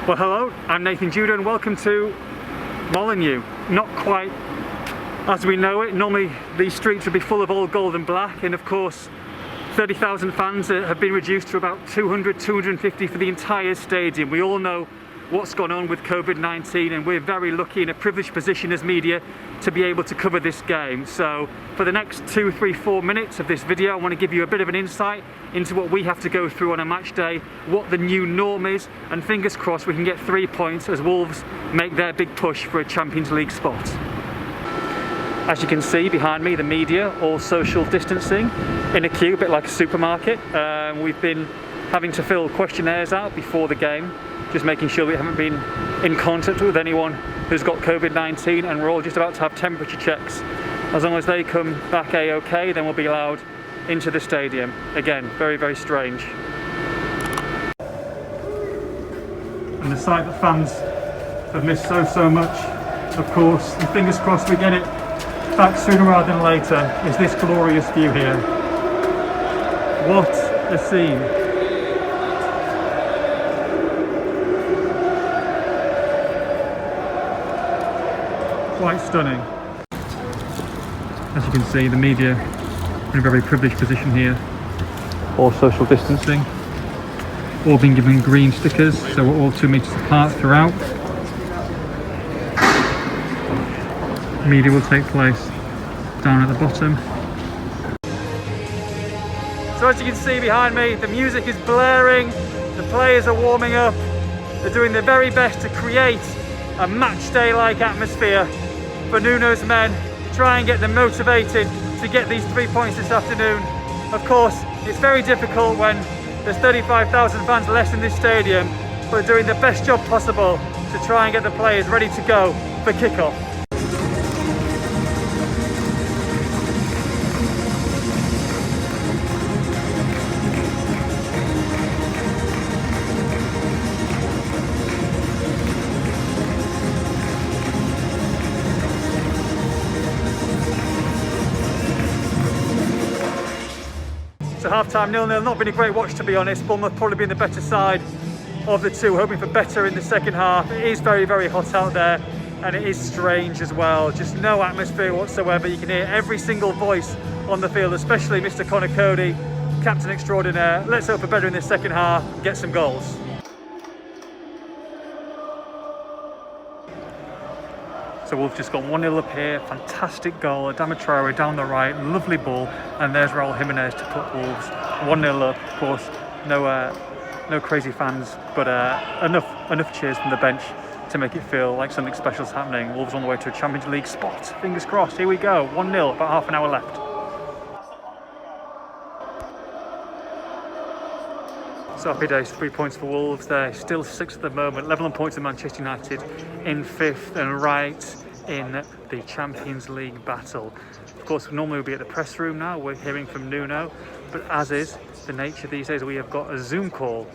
Well, hello, I'm Nathan Judah and welcome to Molineux. Not quite as we know it. Normally these streets would be full of all gold and black, and of course 30,000 fans have been reduced to about 200, 250 for the entire stadium. We all know what's gone on with Covid-19 and we're very lucky in a privileged position as media to be able to cover this game. So for the next 2, 3, 4 minutes of this video I want to give you a bit of an insight into what we have to go through on a match day, what the new norm is, and fingers crossed we can get 3 points as Wolves make their big push for a Champions League spot. As you can see behind me, the media all social distancing in a queue, a bit like a supermarket. We've been having to fill questionnaires out before the game, just making sure we haven't been in contact with anyone who's got Covid-19, and we're all just about to have temperature checks. As long as they come back A-OK, then we'll be allowed into the stadium. Again, very, very strange. And the sight that fans have missed so much, of course, and fingers crossed we get it back sooner rather than later, is this glorious view here. What a scene. Quite stunning. As you can see, the media in a very privileged position here. All social distancing. All being given green stickers, so we're all 2 meters apart throughout. Media will take place down at the bottom. So as you can see behind me, the music is blaring, the players are warming up, they're doing their very best to create a match day-like atmosphere for Nuno's men, try and get them motivated to get these 3 points this afternoon. Of course, it's very difficult when there's 35,000 fans less in this stadium, but they're doing the best job possible to try and get the players ready to go for kick-off. So half-time 0-0, not been a great watch to be honest. Bournemouth probably been the better side of the two, hoping for better in the second half. It is very, very hot out there and it is strange as well. Just no atmosphere whatsoever. You can hear every single voice on the field, especially Mr. Connor Cody, captain extraordinaire. Let's hope for better in the second half, get some goals. So Wolves just got 1-0 up here, fantastic goal, Adama Traore down the right, lovely ball, and there's Raul Jimenez to put Wolves 1-0 up. Of course, no crazy fans, but enough cheers from the bench to make it feel like something special's happening. Wolves on the way to a Champions League spot. Fingers crossed, here we go, 1-0, about half an hour left. So happy days, 3 points for Wolves. They're still 6th at the moment, level on points with Manchester United in 5th and right in the Champions League battle. Of course, normally we'll be at the press room now, we're hearing from Nuno, but as is the nature these days, we have got a Zoom call.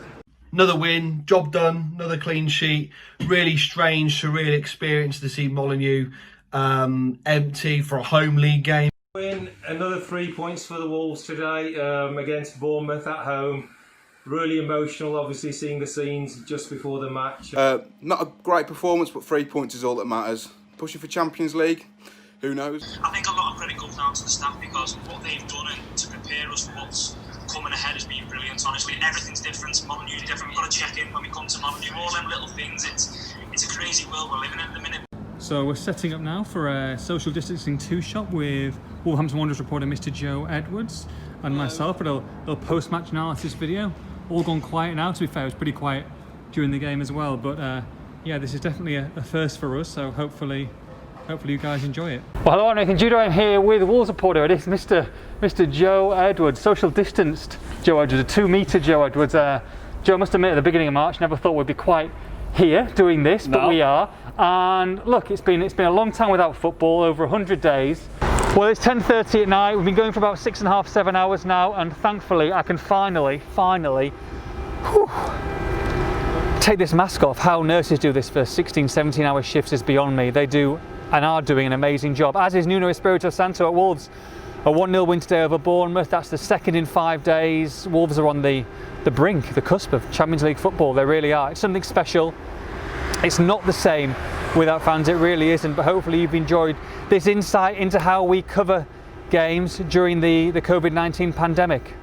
Another win, job done, another clean sheet. Really strange, surreal experience to see Molineux empty for a home league game. Win, another 3 points for the Wolves today against Bournemouth at home. Really emotional, obviously, seeing the scenes just before the match. Not a great performance, but 3 points is all that matters. Pushing for Champions League, who knows? I think a lot of credit goes down to the staff because what they've done and to prepare us for what's coming ahead has been brilliant. Honestly, everything's different. Molineux's different. We've got to check in when we come to Molineux. All them little things. It's a crazy world we're living in at the minute. So we're setting up now for a social distancing two-shot with Wolverhampton Wanderers reporter Mr. Joe Edwards and myself for a little post-match analysis video. All gone quiet now, to be fair. It was pretty quiet during the game as well, but yeah, this is definitely a first for us, so hopefully you guys enjoy it. Well, hello, I'm Nathan Judah. I'm here with Wolves reporter. It is Mr. Joe Edwards, social distanced Joe Edwards, a 2-meter Joe Edwards. Joe, must admit, at the beginning of March, never thought we'd be quite here doing this, but we are. And look, it's been a long time without football, over 100 days. Well, it's 10:30 at night. We've been going for about 6.5, 7 hours now, and thankfully I can finally take this mask off. How nurses do this for 16, 17 hour shifts is beyond me. They do and are doing an amazing job, as is Nuno Espirito Santo at Wolves. A 1-0 win today over Bournemouth. That's the second in 5 days. Wolves are on the brink, the cusp of Champions League football. They really are. It's something special. It's not the same without fans, it really isn't, but hopefully you've enjoyed this insight into how we cover games during the COVID-19 pandemic.